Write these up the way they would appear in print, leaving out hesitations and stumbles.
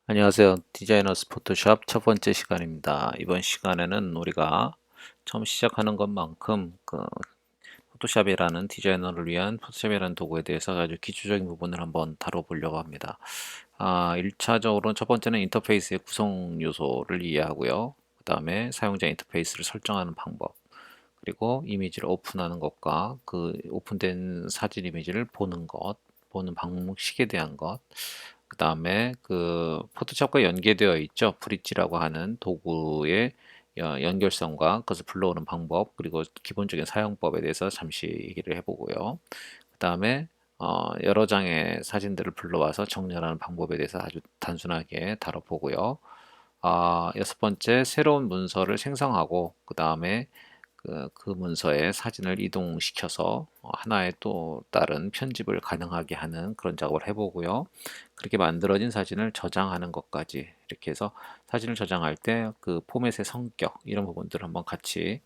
안녕하세요. 디자이너스 포토샵 첫 번째 시간입니다. 이번 시간에는 우리가 처음 시작하는 것만큼 포토샵이라는 디자이너를 위한 포토샵이라는 도구에 대해서 아주 기초적인 부분을 한번 다뤄보려고 합니다. 1차적으로 첫 번째는 인터페이스의 구성 요소를 이해하고요. 그 다음에 사용자 인터페이스를 설정하는 방법, 그리고 이미지를 오픈하는 것과 그 오픈된 사진 이미지를 보는 것, 보는 방식에 대한 것, 그 다음에 그 포토샵과 연계되어 있죠. 브릿지라고 하는 도구의 연결성과 그것을 불러오는 방법, 그리고 기본적인 사용법에 대해서 잠시 얘기를 해보고요. 그 다음에 여러 장의 사진들을 불러와서 정렬하는 방법에 대해서 아주 단순하게 다뤄보고요. 여섯 번째, 새로운 문서를 생성하고 그 다음에 그 문서에 사진을 이동시켜서 하나의 또 다른 편집을 가능하게 하는 그런 작업을 해보고요. 그렇게 만들어진 사진을 저장하는 것까지 이렇게 해서 사진을 저장할 때 그 포맷의 성격 이런 부분들을 한번 같이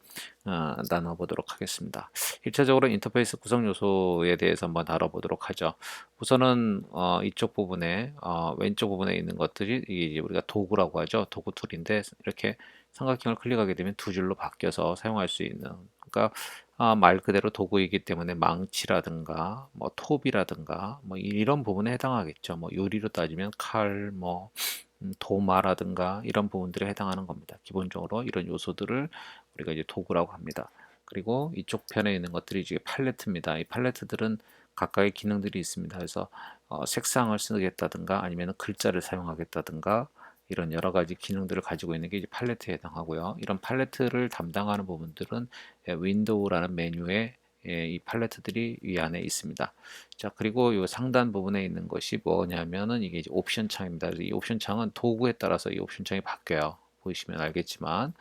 나눠보도록 하겠습니다. 1차적으로 인터페이스 구성 요소에 대해서 한번 다뤄보도록 하죠. 우선은 이쪽 부분에 왼쪽 부분에 있는 것들이 이게 우리가 도구라고 하죠. 도구 툴인데 이렇게 삼각형을 클릭하게 되면 두 줄로 바뀌어서 사용할 수 있는, 그러니까 말 그대로 도구이기 때문에 망치라든가 뭐 톱이라든가 뭐 이런 부분에 해당하겠죠. 뭐 요리로 따지면 칼, 뭐 도마라든가 이런 부분들에 해당하는 겁니다. 기본적으로 이런 요소들을 우리가 이제 도구라고 합니다. 그리고 이쪽 편에 있는 것들이 이제 팔레트입니다. 이 팔레트들은 각각의 기능들이 있습니다. 그래서 색상을 쓰겠다든가 아니면 글자를 사용하겠다든가 이런 여러 가지 기능들을 가지고 있는 게 이제 팔레트에 해당하고요. 이런 팔레트를 담당하는 부분들은 윈도우라는 메뉴에 이 팔레트들이 위 안에 있습니다. 자, 그리고 이 상단 부분에 있는 것이 뭐냐면은 이게 이제 옵션 창입니다. 그래서 이 옵션 창은 도구에 따라서 이 옵션 창이 바뀌어요. 보시면 알겠지만,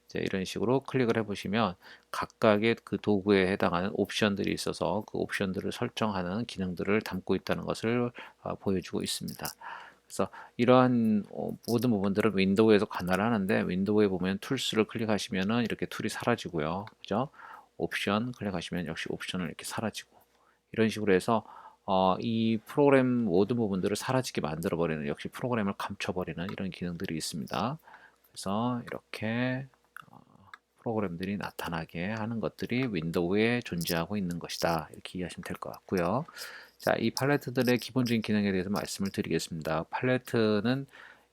자, 이런 식으로 클릭을 해보시면 각각의 그 도구에 해당하는 옵션들이 있어서 그 옵션들을 설정하는 기능들을 담고 있다는 것을 보여주고 있습니다. 그래서 이러한 모든 부분들은 윈도우에서 관할을 하는데, 윈도우에 보면 툴스를 클릭하시면은 이렇게 툴이 사라지고요. 그죠? 옵션 클릭하시면 역시 옵션을 이렇게 사라지고, 이런 식으로 해서 이 프로그램 모든 부분들을 사라지게 만들어 버리는, 역시 프로그램을 감춰 버리는 이런 기능들이 있습니다. 그래서 이렇게 어, 프로그램들이 나타나게 하는 것들이 윈도우에 존재하고 있는 것이다, 이렇게 이해하시면 될 것 같고요. 자, 이 팔레트들의 기본적인 기능에 대해서 말씀을 드리겠습니다. 팔레트는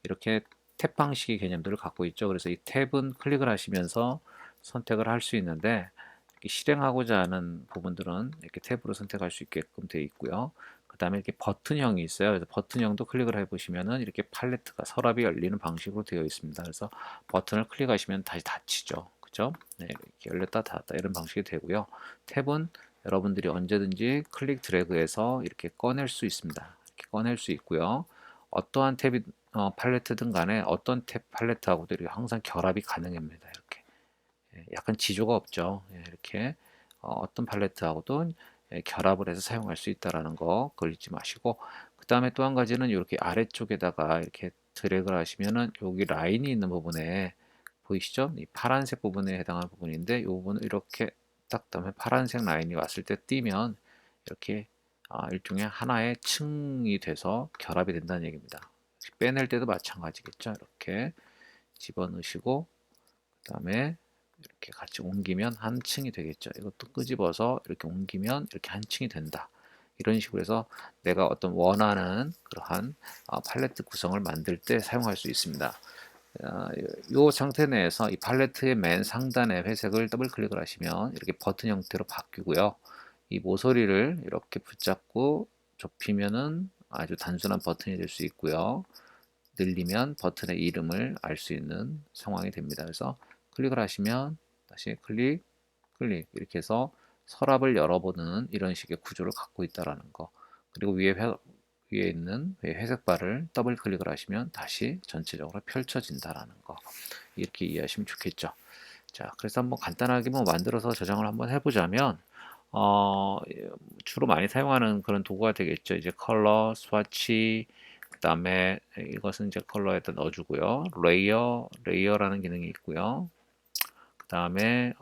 이렇게 탭 방식의 개념들을 갖고 있죠. 그래서 이 탭은 클릭을 하시면서 선택을 할 수 있는데, 이렇게 실행하고자 하는 부분들은 이렇게 탭으로 선택할 수 있게끔 되어 있고요. 그 다음에 이렇게 버튼형이 있어요. 그래서 버튼형도 클릭을 해보시면은 이렇게 팔레트가 서랍이 열리는 방식으로 되어 있습니다. 그래서 버튼을 클릭하시면 다시 닫히죠. 그죠? 네, 이렇게 열렸다 닫았다 이런 방식이 되고요. 탭은 여러분들이 언제든지 클릭 드래그해서 이렇게 꺼낼 수 있습니다. 이렇게 꺼낼 수 있고요. 어떠한 탭이 팔레트든 간에 어떤 탭 팔레트하고도 항상 결합이 가능합니다. 이렇게 약간 지조가 없죠. 이렇게 어떤 팔레트하고도 결합을 해서 사용할 수 있다라는 거 그걸 잊지 마시고, 그 다음에 또 한 가지는 이렇게 아래쪽에다가 이렇게 드래그를 하시면은 여기 라인이 있는 부분에 보이시죠? 이 파란색 부분에 해당하는 부분인데 이 부분을 이렇게 딱 다음에 파란색 라인이 왔을 때 띄면 이렇게 일종의 하나의 층이 돼서 결합이 된다는 얘기입니다. 빼낼 때도 마찬가지겠죠. 이렇게 집어넣으시고 그 다음에 이렇게 같이 옮기면 한 층이 되겠죠. 이것도 끄집어서 이렇게 옮기면 이렇게 한 층이 된다. 이런 식으로 해서 내가 어떤 원하는 그러한 팔레트 구성을 만들 때 사용할 수 있습니다. 이 상태 내에서 이 팔레트의 맨 상단에 회색을 더블 클릭을 하시면 이렇게 버튼 형태로 바뀌고요. 이 모서리를 이렇게 붙잡고 좁히면은 아주 단순한 버튼이 될 수 있고요. 늘리면 버튼의 이름을 알 수 있는 상황이 됩니다. 그래서 클릭을 하시면 다시 클릭, 클릭 이렇게 해서 서랍을 열어보는 이런 식의 구조를 갖고 있다라는 거. 그리고 위에 있는 회색 바를 더블 클릭을 하시면 다시 전체적으로 펼쳐진다라는 거. 이렇게 이해하시면 좋겠죠. 자, 그래서 한번 간단하게 뭐 만들어서 저장을 한번 해보자면 주로 많이 사용하는 그런 도구가 되겠죠. 이제 컬러, 스와치, 그 다음에 이것은 이제 컬러에다 넣어주고요. 레이어라는 기능이 있고요. 그 다음에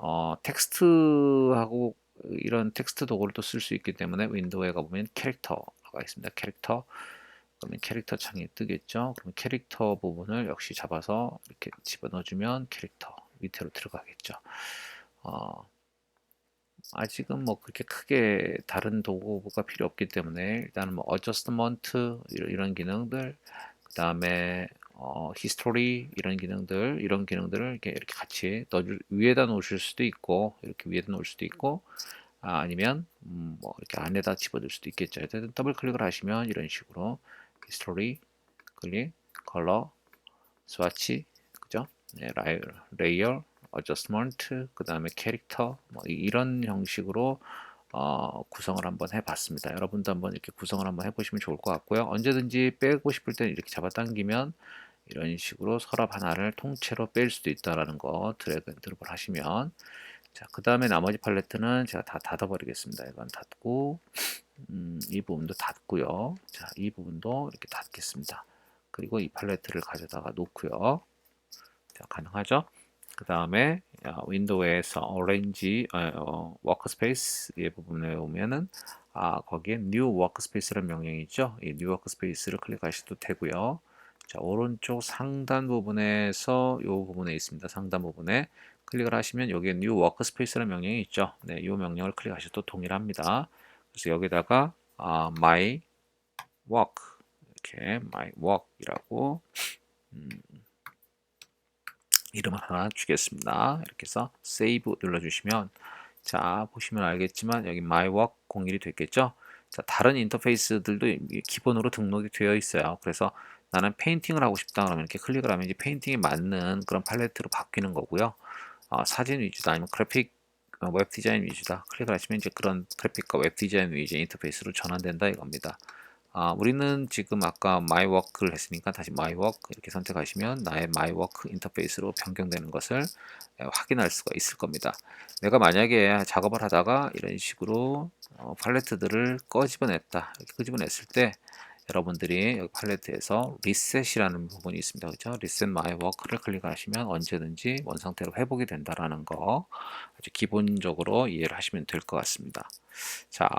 텍스트하고 이런 텍스트 도구를 또 쓸 수 있기 때문에 윈도우에 가보면 캐릭터가 있습니다. 캐릭터. 그러면 캐릭터 창이 뜨겠죠. 그럼 캐릭터 부분을 역시 잡아서 이렇게 집어넣어주면 캐릭터 밑으로 들어가겠죠. 어, 아직은 뭐 그렇게 크게 다른 도구가 필요 없기 때문에 일단은 뭐 adjustment 이런 기능들, 그 다음에 history 이런 기능들을 이렇게 같이 위에다 놓으실 수도 있고, 이렇게 위에다 놓을 수도 있고, 아니면 뭐 이렇게 안에다 집어넣을 수도 있겠죠. 어쨌든 더블 클릭을 하시면 이런 식으로 history 클릭, 컬러, 스와치, 그죠? 네, 레이어, 어저스먼트, 그 다음에 캐릭터, 뭐 이런 형식으로 구성을 한번 해봤습니다. 여러분도 한번 이렇게 구성을 한번 해보시면 좋을 것 같고요. 언제든지 빼고 싶을 때는 이렇게 잡아당기면 이런 식으로 서랍 하나를 통째로 뺄 수도 있다라는 거 드래그 앤 드롭을 하시면, 자, 그 다음에 나머지 팔레트는 제가 다 닫아버리겠습니다. 이건 닫고, 이 부분도 닫고요. 자, 이 부분도 이렇게 닫겠습니다. 그리고 이 팔레트를 가져다가 놓고요. 자, 가능하죠? 그 다음에 윈도우에서 오렌지 워크스페이스 이 부분에 오면은 거기에 New Workspace라는 명령이 있죠. 이 New Workspace를 클릭하셔도 되고요. 자, 오른쪽 상단 부분에서 이 부분에 있습니다. 상단 부분에 클릭을 하시면 여기에 New Workspace라는 명령이 있죠. 네, 이 명령을 클릭하셔도 동일합니다. 그래서 여기다가 My Work 이렇게 My Work이라고 이름을 하나 주겠습니다. 이렇게 해서 세이브 눌러주시면, 자, 보시면 알겠지만 여기 mywork 01이 됐겠죠. 자, 다른 인터페이스들도 기본으로 등록이 되어 있어요. 그래서 나는 페인팅을 하고 싶다 그러면 이렇게 클릭을 하면 이제 페인팅에 맞는 그런 팔레트로 바뀌는 거고요. 사진 위주다 아니면 그래픽 웹 디자인 위주다 클릭을 하시면 이제 그런 그래픽과 웹 디자인 위주 인터페이스로 전환된다 이겁니다. 우리는 지금 아까 My Work를 했으니까 다시 My Work 이렇게 선택하시면 나의 My Work 인터페이스로 변경되는 것을 확인할 수가 있을 겁니다. 내가 만약에 작업을 하다가 이런 식으로 팔레트들을 꺼집어냈다, 이렇게 끄집어냈을 때 여러분들이 여기 팔레트에서 리셋이라는 부분이 있습니다. 그렇죠? 리셋 마이 워크를 클릭하시면 언제든지 원상태로 회복이 된다라는 거 아주 기본적으로 이해를 하시면 될 것 같습니다. 자,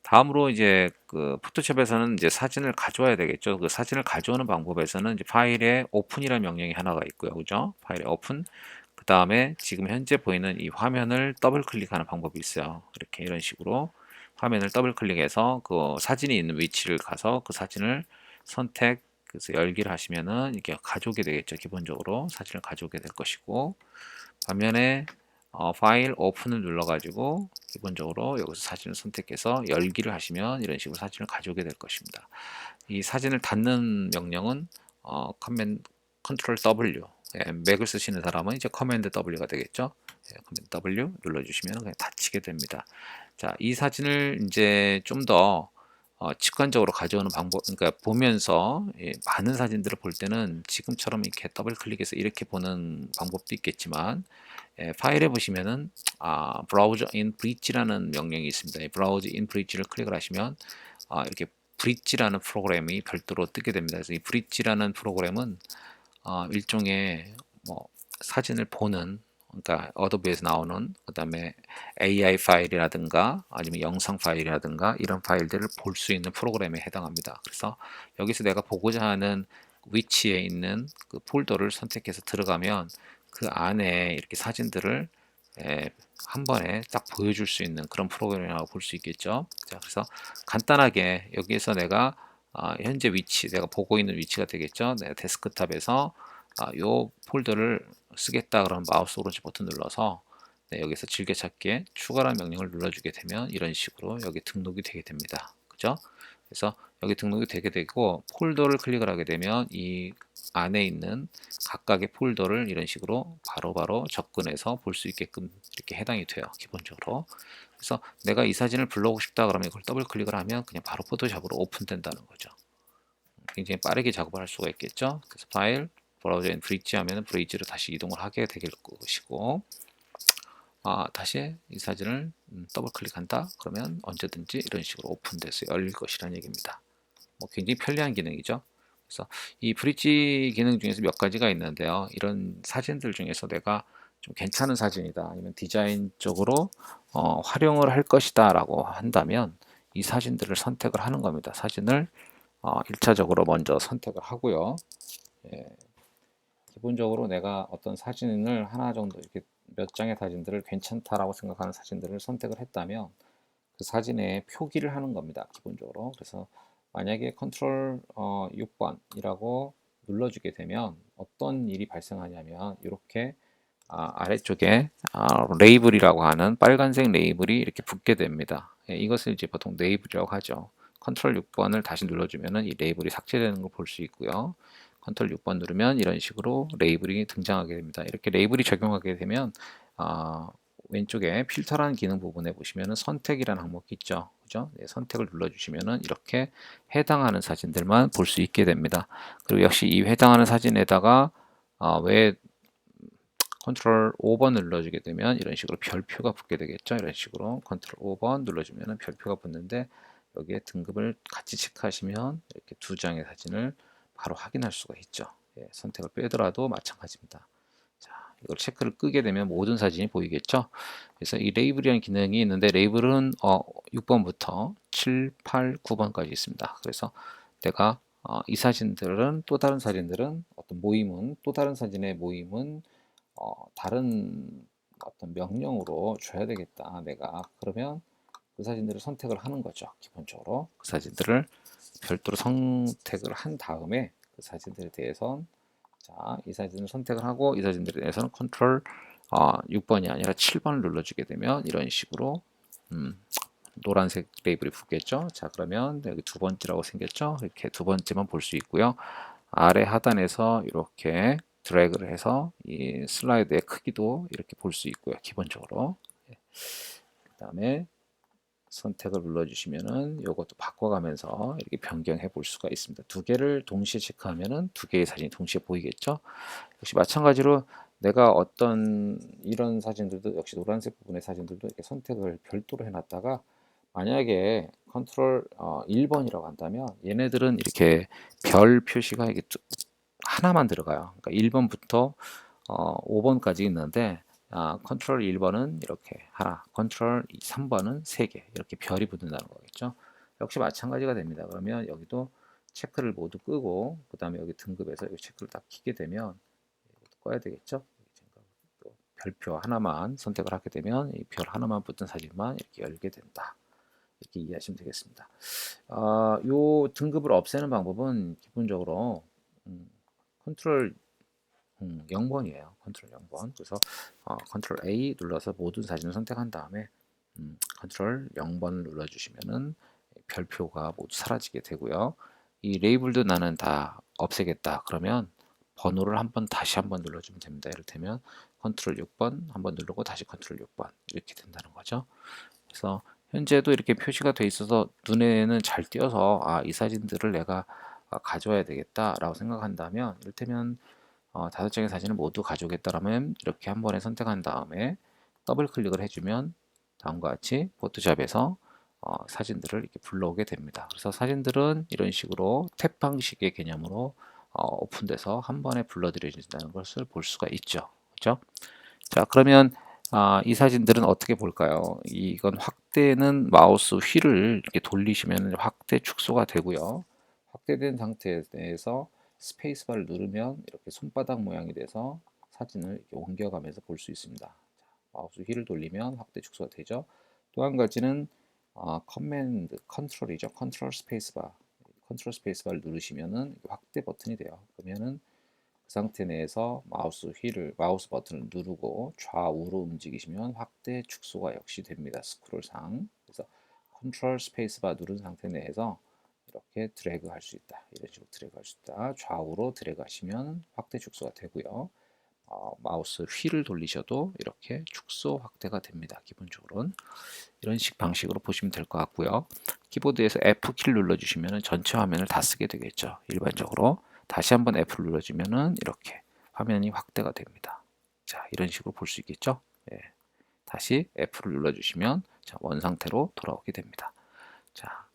다음으로 이제 그 포토샵에서는 이제 사진을 가져와야 되겠죠. 그 사진을 가져오는 방법에서는 이제 파일에 오픈이라는 명령이 하나가 있고요. 그죠? 파일에 오픈. 그 다음에 지금 현재 보이는 이 화면을 더블 클릭하는 방법이 있어요. 이렇게 이런 식으로 화면을 더블 클릭해서 그 사진이 있는 위치를 가서 그 사진을 선택, 그래서 열기를 하시면은 이게 가져오게 되겠죠. 기본적으로 사진을 가져오게 될 것이고, 반면에 파일 오픈을 눌러가지고 기본적으로 여기서 사진을 선택해서 열기를 하시면 이런 식으로 사진을 가져오게 될 것입니다. 이 사진을 닫는 명령은 컨트롤 W, 맥을 쓰시는 사람은 이제 커맨드 W가 되겠죠. 커맨드 W 눌러주시면 그냥 닫히게 됩니다. 자, 이 사진을 이제 좀 더 직관적으로 가져오는 방법, 그러니까 보면서 많은 사진들을 볼 때는 지금처럼 이렇게 더블 클릭해서 이렇게 보는 방법도 있겠지만, 파일에 보시면은 브라우저 인 브릿지라는 명령이 있습니다. 이 브라우저 인 브릿지를 클릭을 하시면 이렇게 브릿지라는 프로그램이 별도로 뜨게 됩니다. 그래서 이 브릿지라는 프로그램은 일종의 뭐 사진을 보는, 그러니까 어도비에서 나오는, 그 다음에 AI 파일이라든가 아니면 영상 파일이라든가 이런 파일들을 볼 수 있는 프로그램에 해당합니다. 그래서 여기서 내가 보고자 하는 위치에 있는 그 폴더를 선택해서 들어가면 그 안에 이렇게 사진들을 한 번에 딱 보여줄 수 있는 그런 프로그램이라고 볼 수 있겠죠. 자, 그래서 간단하게 여기에서 내가 현재 위치, 내가 보고 있는 위치가 되겠죠. 내 데스크탑에서 요 폴더를 쓰겠다 그러면 마우스 오른쪽 버튼 눌러서 여기서 즐겨찾기에 추가라는 명령을 눌러주게 되면 이런 식으로 여기 등록이 되게 됩니다. 그죠? 그래서 여기 등록이 되게 되고 폴더를 클릭을 하게 되면 이 안에 있는 각각의 폴더를 이런 식으로 바로바로 접근해서 볼 수 있게끔 이렇게 해당이 돼요. 기본적으로. 그래서 내가 이 사진을 불러오고 싶다 그러면 이걸 더블 클릭을 하면 그냥 바로 포토샵으로 오픈된다는 거죠. 굉장히 빠르게 작업을 할 수가 있겠죠. 그래서 파일, 브라우저 앤 브릿지 하면 브릿지로 다시 이동을 하게 될 것이고, 다시 이 사진을 더블 클릭한다 그러면 언제든지 이런 식으로 오픈돼서 열릴 것이라는 얘기입니다. 뭐 굉장히 편리한 기능이죠. 그래서 이 브릿지 기능 중에서 몇 가지가 있는데요. 이런 사진들 중에서 내가 좀 괜찮은 사진이다 아니면 디자인적으로 활용을 할 것이다 라고 한다면 이 사진들을 선택을 하는 겁니다. 사진을 1차적으로 먼저 선택을 하고요. 예, 기본적으로 내가 어떤 사진을 하나 정도 이렇게 몇 장의 사진들을 괜찮다라고 생각하는 사진들을 선택을 했다면 그 사진에 표기를 하는 겁니다. 기본적으로. 그래서 만약에 컨트롤 6번이라고 눌러주게 되면 어떤 일이 발생하냐면 이렇게 아래쪽에 레이블이라고 하는 빨간색 레이블이 이렇게 붙게 됩니다. 예, 이것을 이제 보통 레이블이라고 하죠. 컨트롤 6번을 다시 눌러주면은 이 레이블이 삭제되는 걸 볼 수 있고요. 컨트롤 6번 누르면 이런 식으로 레이블이 등장하게 됩니다. 이렇게 레이블이 적용하게 되면 왼쪽에 필터라는 기능 부분에 보시면은 선택이라는 항목이 있죠. 그죠? 네, 선택을 눌러주시면은 이렇게 해당하는 사진들만 볼 수 있게 됩니다. 그리고 역시 이 해당하는 사진에다가 왜 컨트롤 5번 눌러주게 되면 이런 식으로 별표가 붙게 되겠죠. 이런 식으로 컨트롤 5번 눌러주면 별표가 붙는데 여기에 등급을 같이 체크하시면 이렇게 두 장의 사진을 바로 확인할 수가 있죠. 예, 선택을 빼더라도 마찬가지입니다. 자, 이걸 체크를 끄게 되면 모든 사진이 보이겠죠. 그래서 이 레이블이라는 기능이 있는데 레이블은 6번부터 7, 8, 9번까지 있습니다. 그래서 내가 이 사진들은 또 다른 사진들은 어떤 모임은 또 다른 사진의 모임은 다른 어떤 명령으로 줘야 되겠다. 내가 그러면 그 사진들을 선택을 하는 거죠. 기본적으로 그 사진들을 별도로 선택을 한 다음에 그 사진들에 대해선 이 사진을 선택을 하고 이 사진들에 대해서는 컨트롤 6번이 아니라 7번을 눌러주게 되면 이런 식으로 노란색 레이블이 붙겠죠. 자, 그러면 여기 두 번째라고 생겼죠. 이렇게 두 번째만 볼 수 있고요. 아래 하단에서 이렇게 드래그를 해서 이 슬라이드의 크기도 이렇게 볼 수 있고요. 기본적으로. 그 다음에 선택을 눌러주시면은 이것도 바꿔가면서 이렇게 변경해 볼 수가 있습니다. 두 개를 동시에 체크하면은 두 개의 사진이 동시에 보이겠죠. 역시 마찬가지로 내가 어떤 이런 사진들도 역시 노란색 부분의 사진들도 이렇게 선택을 별도로 해놨다가 만약에 컨트롤 1번이라고 한다면 얘네들은 이렇게 별 표시가 이게 하나만 들어가요. 그러니까 1번부터 5번까지 있는데 컨트롤 1번은 이렇게 하나, 컨트롤 3번은 3개 이렇게 별이 붙는다는 거겠죠. 역시 마찬가지가 됩니다. 그러면 여기도 체크를 모두 끄고 그 다음에 여기 등급에서 여기 체크를 딱 키게 되면 꺼야 되겠죠. 별표 하나만 선택을 하게 되면 이 별 하나만 붙은 사진만 이렇게 열게 된다. 이렇게 이해하시면 되겠습니다. 요 등급을 없애는 방법은 기본적으로 컨트롤 0번이에요. 컨트롤 0번. 그래서 컨트롤 A 눌러서 모든 사진을 선택한 다음에 컨트롤 0번을 눌러주시면은 별표가 모두 사라지게 되고요. 이 레이블도 나는 다 없애겠다. 그러면 번호를 다시 한번 눌러주면 됩니다. 이를테면 컨트롤 6번 한번 누르고 다시 컨트롤 6번 이렇게 된다는 거죠. 그래서 현재도 이렇게 표시가 돼 있어서 눈에는 잘 띄어서 이 사진들을 내가 가져와야 되겠다라고 생각한다면 이를테면 5장의 사진을 모두 가져오겠다라면 이렇게 한 번에 선택한 다음에 더블 클릭을 해주면 다음과 같이 포토샵에서 사진들을 이렇게 불러오게 됩니다. 그래서 사진들은 이런 식으로 탭 방식의 개념으로 오픈돼서 한 번에 불러들여진다는 것을 볼 수가 있죠. 그렇죠? 자, 그러면 이 사진들은 어떻게 볼까요? 이건 확대는 마우스 휠을 이렇게 돌리시면 확대 축소가 되고요. 확대된 상태에서 스페이스바를 누르면 이렇게 손바닥 모양이 돼서 사진을 이렇게 옮겨가면서 볼 수 있습니다. 자, 마우스 휠을 돌리면 확대 축소가 되죠. 또 한 가지는 커맨드 컨트롤이죠. 컨트롤 스페이스바를 누르시면은 확대 버튼이 돼요. 그러면은 그 상태 내에서 마우스 버튼을 누르고 좌우로 움직이시면 확대 축소가 역시 됩니다. 스크롤상. 그래서 컨트롤 스페이스바 누른 상태 내에서 이렇게 드래그 할 수 있다. 이런 식으로 드래그 할 수 있다. 좌우로 드래그 하시면 확대 축소가 되고요. 마우스 휠을 돌리셔도 이렇게 축소 확대가 됩니다. 기본적으로는 이런 방식으로 보시면 될 것 같고요. 키보드에서 F키를 눌러주시면 전체 화면을 다 쓰게 되겠죠. 일반적으로 다시 한번 F를 눌러주면 이렇게 화면이 확대가 됩니다. 자, 이런 식으로 볼 수 있겠죠. 예. 다시 F를 눌러주시면 원 상태로 돌아오게 됩니다. 자,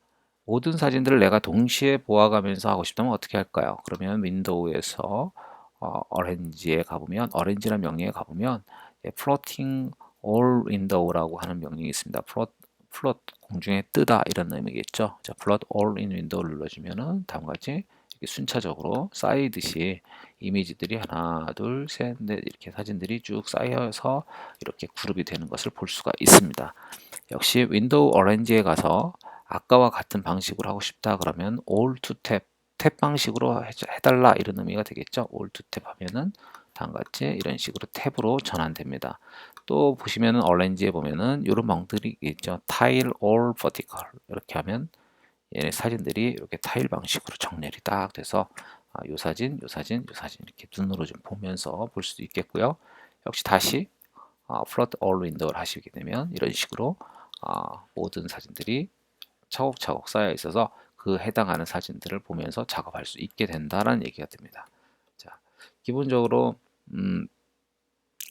모든 사진들을 내가 동시에 보아가면서 하고 싶다면 어떻게 할까요? 그러면 윈도우에서 어렌지에 가보면 어렌지라는 명령에 가보면 floating all window라고 하는 명령이 있습니다. float 공중에 뜨다 이런 의미겠죠. 자, float all in window를 눌러주면은 다음과 같이 이렇게 순차적으로 쌓이듯이 이미지들이 하나, 둘, 셋, 넷 이렇게 사진들이 쭉 쌓여서 이렇게 그룹이 되는 것을 볼 수가 있습니다. 역시 윈도우 어레인지에 가서 아까와 같은 방식으로 하고 싶다 그러면 all to tab, 탭 방식으로 해달라 이런 의미가 되겠죠. all to tab 하면은 다음과 같이 이런 식으로 탭으로 전환됩니다. 또 보시면은 어레인지에 보면은 이런 방들이 있죠. 타일 all vertical 이렇게 하면 얘네 사진들이 이렇게 타일 방식으로 정렬이 딱 돼서 요 사진, 요 사진, 요 사진 이렇게 눈으로 좀 보면서 볼 수도 있겠고요. 역시 다시 float all window를 하시게 되면 이런 식으로 모든 사진들이 차곡차곡 쌓여 있어서 그 해당하는 사진들을 보면서 작업할 수 있게 된다는 얘기가 됩니다. 자, 기본적으로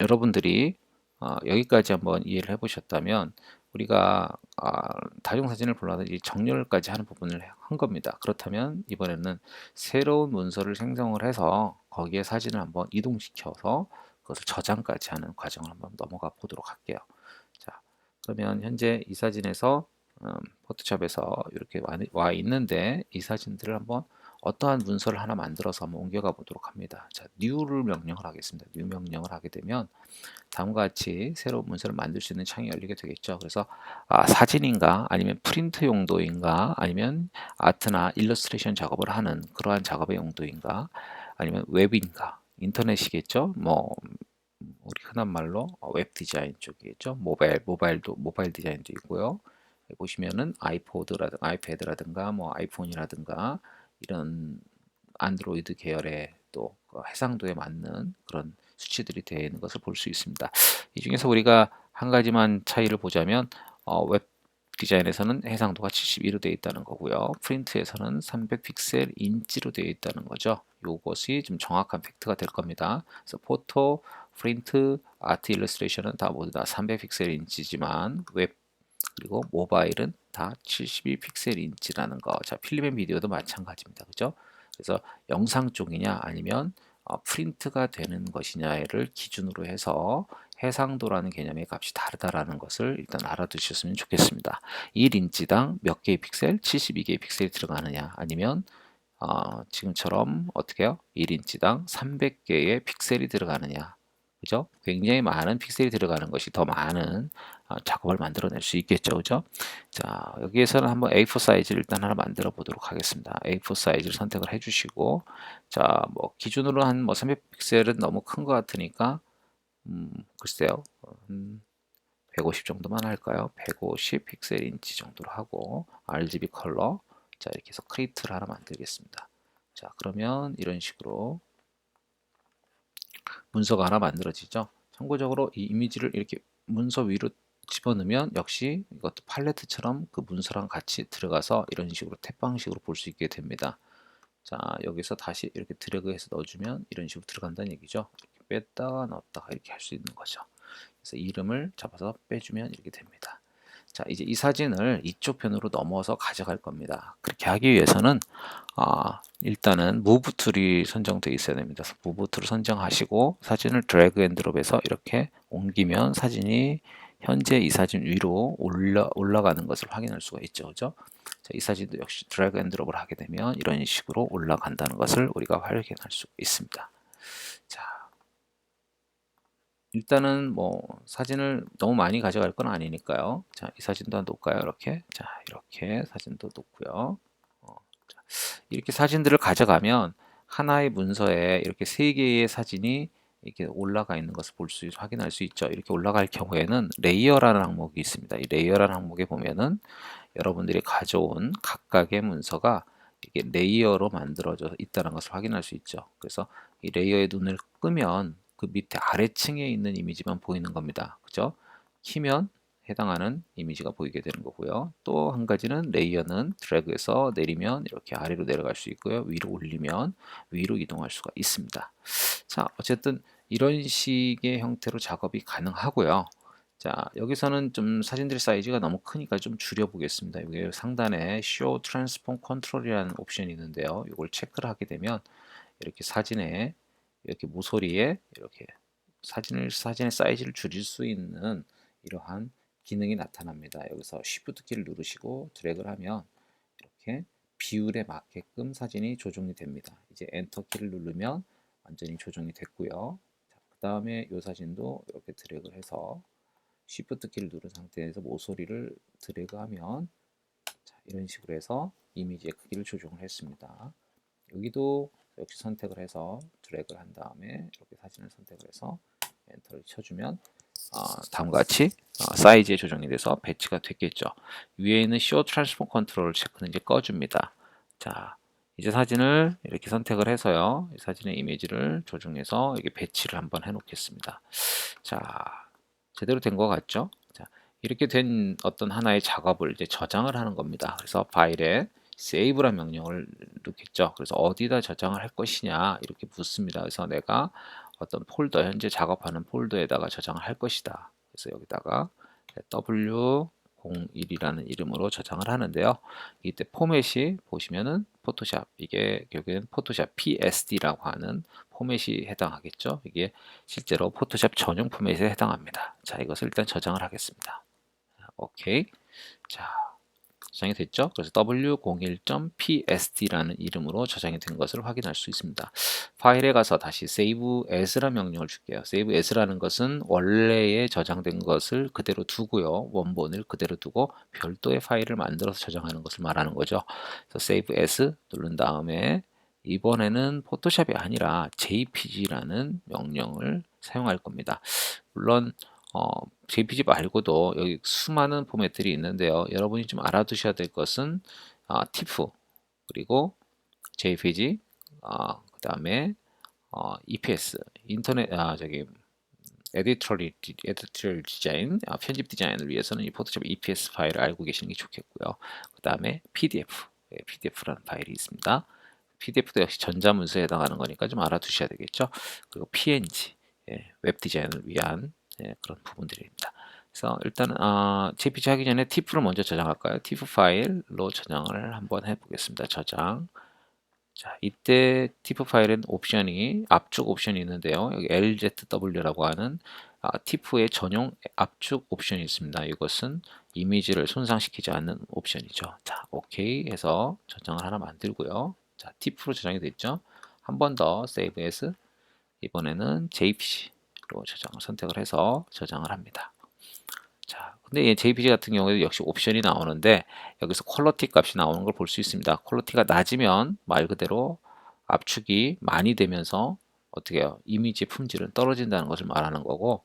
여러분들이 여기까지 한번 이해를 해보셨다면 우리가 다중사진을 불러서 이 정렬까지 하는 부분을 한 겁니다. 그렇다면 이번에는 새로운 문서를 생성을 해서 거기에 사진을 한번 이동시켜서 그것을 저장까지 하는 과정을 한번 넘어가 보도록 할게요. 자, 그러면 현재 이 사진에서 포토샵에서 이렇게 와 있는데 이 사진들을 한번 어떠한 문서를 하나 만들어서 한번 옮겨가 보도록 합니다. 자, new를 명령을 하겠습니다. new 명령을 하게 되면 다음과 같이 새로운 문서를 만들 수 있는 창이 열리게 되겠죠. 그래서 사진인가 아니면 프린트 용도인가 아니면 아트나 일러스트레이션 작업을 하는 그러한 작업의 용도인가 아니면 웹인가 인터넷이겠죠. 뭐 우리 흔한 말로 웹 디자인 쪽이겠죠. 모바일 디자인도 있고요. 보시면은 아이포드라든가 아이패드라든가 뭐 아이폰이라든가 이런 안드로이드 계열의 또그 해상도에 맞는 그런 수치들이 되어 있는 것을 볼 수 있습니다. 이 중에서 우리가 한 가지만 차이를 보자면 웹 디자인에서는 해상도가 72로 되어 있다는 거고요. 프린트에서는 300 픽셀 인치로 되어 있다는 거죠. 이것이 좀 정확한 팩트가 될 겁니다. 그래서 포토, 프린트, 아트, 일러스트레이션은 다 모두 다 300 픽셀 인치지만 웹 그리고 모바일은 다 72 픽셀 인치라는 거. 자, 필름 앤 비디오도 마찬가지입니다. 그죠? 그래서 영상 쪽이냐 아니면 프린트가 되는 것이냐를 기준으로 해서 해상도라는 개념의 값이 다르다라는 것을 일단 알아두셨으면 좋겠습니다. 1인치당 몇 개의 픽셀? 72개의 픽셀이 들어가느냐 아니면 지금처럼 어떻게 해요? 1인치당 300개의 픽셀이 들어가느냐 그죠? 굉장히 많은 픽셀이 들어가는 것이 더 많은 작업을 만들어낼 수 있겠죠, 그죠? 자, 여기에서는 한번 A4 사이즈를 일단 하나 만들어 보도록 하겠습니다. A4 사이즈를 선택을 해주시고, 자, 뭐 기준으로 한 뭐 300픽셀은 너무 큰 것 같으니까, 글쎄요, 150 정도만 할까요? 150 픽셀 인치 정도로 하고, RGB 컬러, 자 이렇게 해서 크리에이트를 하나 만들겠습니다. 자, 그러면 이런 식으로 문서가 하나 만들어지죠. 참고적으로 이 이미지를 이렇게 문서 위로 집어넣으면 역시 이것도 팔레트처럼 그 문서랑 같이 들어가서 이런 식으로 탭 방식으로 볼 수 있게 됩니다. 자, 여기서 다시 이렇게 드래그해서 넣어주면 이런 식으로 들어간다는 얘기죠. 이렇게 뺐다가 넣었다가 이렇게 할 수 있는 거죠. 그래서 이름을 잡아서 빼주면 이렇게 됩니다. 자, 이제 이 사진을 이쪽 편으로 넘어서 가져갈 겁니다. 그렇게 하기 위해서는 일단은 Move 툴이 선정되어 있어야 됩니다. 그래서 Move 툴을 선정하시고 사진을 드래그 앤 드롭해서 이렇게 옮기면 사진이 현재 이 사진 위로 올라가는 것을 확인할 수가 있죠. 그죠? 자, 이 사진도 역시 드래그 앤 드롭을 하게 되면 이런 식으로 올라간다는 것을 우리가 확인할 수 있습니다. 자, 일단은 뭐 사진을 너무 많이 가져갈 건 아니니까요. 자, 이 사진도 놓을까요? 이렇게. 자, 이렇게 사진도 놓고요. 자, 이렇게 사진들을 가져가면 하나의 문서에 이렇게 세 개의 사진이 이렇게 올라가 있는 것을 확인할 수 있죠. 이렇게 올라갈 경우에는 레이어라는 항목이 있습니다. 이 레이어라는 항목에 보면은 여러분들이 가져온 각각의 문서가 이게 레이어로 만들어져 있다는 것을 확인할 수 있죠. 그래서 이 레이어의 눈을 끄면 그 밑에 아래층에 있는 이미지만 보이는 겁니다. 그죠? 키면 해당하는 이미지가 보이게 되는 거고요. 또 한 가지는 레이어는 드래그해서 내리면 이렇게 아래로 내려갈 수 있고요. 위로 올리면 위로 이동할 수가 있습니다. 자, 어쨌든 이런 식의 형태로 작업이 가능하고요. 자, 여기서는 좀 사진들 사이즈가 너무 크니까 좀 줄여 보겠습니다. 여기 상단에 Show Transform Control이라는 옵션이 있는데요. 이걸 체크를 하게 되면 이렇게 사진에 이렇게 모서리에 이렇게 사진의 사이즈를 줄일 수 있는 이러한 기능이 나타납니다. 여기서 Shift 키를 누르시고 드래그를 하면 이렇게 비율에 맞게끔 사진이 조정이 됩니다. 이제 엔터 키를 누르면 완전히 조정이 됐고요. 그 다음에 이 사진도 이렇게 드래그를 해서 Shift 키를 누른 상태에서 모서리를 드래그하면 자, 이런 식으로 해서 이미지의 크기를 조정을 했습니다. 여기도 역시 선택을 해서 드래그를 한 다음에 이렇게 사진을 선택을 해서 엔터를 쳐주면 다음과 같이 사이즈에 조정이 돼서 배치가 됐겠죠. 위에 있는 Show Transform Control 체크는 이제 꺼줍니다. 자, 이제 사진을 이렇게 선택을 해서요. 이 사진의 이미지를 조정해서 이게 배치를 한번 해 놓겠습니다. 자, 제대로 된 것 같죠? 자, 이렇게 된 어떤 하나의 작업을 이제 저장을 하는 겁니다. 그래서 파일에 save란 명령을 넣겠죠. 그래서 어디다 저장을 할 것이냐 이렇게 묻습니다. 그래서 내가 어떤 폴더, 현재 작업하는 폴더에다가 저장을 할 것이다. 그래서 여기다가 W01이라는 이름으로 저장을 하는데요. 이때 포맷이 보시면은 포토샵, 이게 결국엔 포토샵 PSD라고 하는 포맷이 해당하겠죠. 이게 실제로 포토샵 전용 포맷에 해당합니다. 자, 이것을 일단 저장을 하겠습니다. 오케이. 자, 저장이 됐죠? 그래서 w01.psd라는 이름으로 저장이 된 것을 확인할 수 있습니다. 파일에 가서 다시 save as라는 명령을 줄게요. save as라는 것은 원래에 저장된 것을 그대로 두고요. 원본을 그대로 두고 별도의 파일을 만들어서 저장하는 것을 말하는 거죠. 그래서 save as 누른 다음에 이번에는 포토샵이 아니라 jpg라는 명령을 사용할 겁니다. 물론 JPG 말고도 여기 수많은 포맷들이 있는데요. 여러분이 좀 알아두셔야 될 것은 TIFF 그리고 JPG 그 다음에 EPS 인터넷 에디터리얼 디자인 편집 디자인을 위해서는 이 포토샵 EPS 파일을 알고 계시는 게 좋겠고요. 그 다음에 PDF PDF라는 파일이 있습니다. PDF도 역시 전자문서에 해당하는 거니까 좀 알아두셔야 되겠죠. 그리고 PNG 웹 디자인을 위한 그런 부분들입니다. 그래서 일단은 JPG 하기 전에 TIFF를 먼저 저장할까요? TIFF 파일로 저장을 한번 해보겠습니다. 저장. 자, 이때 TIFF 파일엔 옵션이 압축 옵션이 있는데요. 여기 LZW라고 하는 TIFF의 전용 압축 옵션이 있습니다. 이것은 이미지를 손상시키지 않는 옵션이죠. 자, 오케이 해서 저장을 하나 만들고요. 자, TIFF로 저장이 됐죠. 한 번 더 Save As. 이번에는 JPG로 저장을 선택을 해서 저장을 합니다. 자, 근데 이 JPG 같은 경우에도 역시 옵션이 나오는데 여기서 퀄리티 값이 나오는 걸 볼 수 있습니다. 퀄리티가 낮으면 말 그대로 압축이 많이 되면서 어떻게 해요? 이미지 품질은 떨어진다는 것을 말하는 거고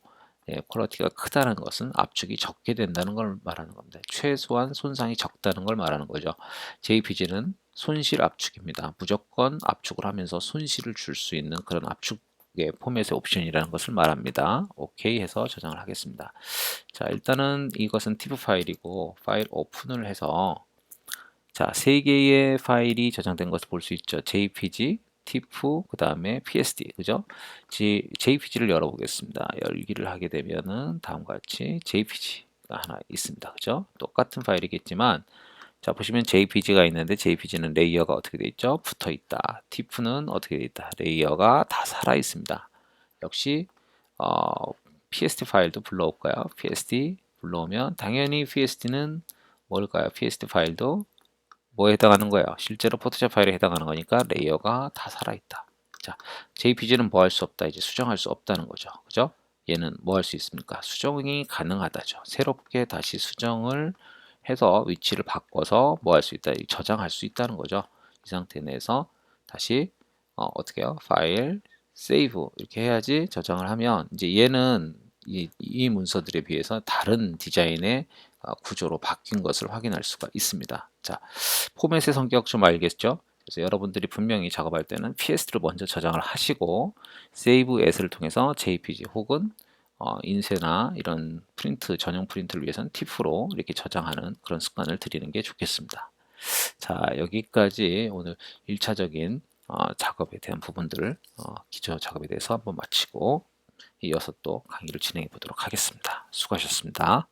퀄리티가 크다는 것은 압축이 적게 된다는 걸 말하는 겁니다. 최소한 손상이 적다는 걸 말하는 거죠. JPG는 손실 압축입니다. 무조건 압축을 하면서 손실을 줄 수 있는 그런 압축 포맷의 옵션이라는 것을 말합니다. 오케이 해서 저장을 하겠습니다. 자, 일단은 이것은 TIFF 파일이고 파일 오픈을 해서 자, 세 개의 파일이 저장된 것을 볼 수 있죠. JPG, TIFF, 그 다음에 PSD, 그죠? JPG를 열어보겠습니다. 열기를 하게 되면은 다음과 같이 JPG가 하나 있습니다. 그죠? 똑같은 파일이겠지만 자, 보시면 JPG가 있는데 JPG는 레이어가 어떻게 되어 있죠? 붙어 있다. TIFF는 어떻게 되어 있다? 레이어가 다 살아 있습니다. 역시 PSD 파일도 불러올까요? PSD 불러오면 당연히 PSD는 뭘까요? PSD 파일도 뭐에 해당하는 거예요? 실제로 포토샵 파일에 해당하는 거니까 레이어가 다 살아있다. 자, JPG는 뭐 할 수 없다. 이제 수정할 수 없다는 거죠. 그죠? 얘는 뭐 할 수 있습니까? 수정이 가능하다죠. 새롭게 다시 수정을 해서 위치를 바꿔서 뭐 할 수 있다. 저장할 수 있다는 거죠. 이 상태 내에서 다시 어떻게 해요? 파일, 세이브 이렇게 해야지 저장을 하면 이제 얘는 이 문서들에 비해서 다른 디자인의 구조로 바뀐 것을 확인할 수가 있습니다. 자, 포맷의 성격 좀 알겠죠? 그래서 여러분들이 분명히 작업할 때는 PS를 먼저 저장을 하시고 Save As를 통해서 JPG 혹은 인쇄나 이런 프린트 전용 프린트를 위해서는 TIFF로 이렇게 저장하는 그런 습관을 들이는 게 좋겠습니다. 자, 여기까지 오늘 1차적인 작업에 대한 부분들을 기초 작업에 대해서 한번 마치고 이어서 또 강의를 진행해 보도록 하겠습니다. 수고하셨습니다.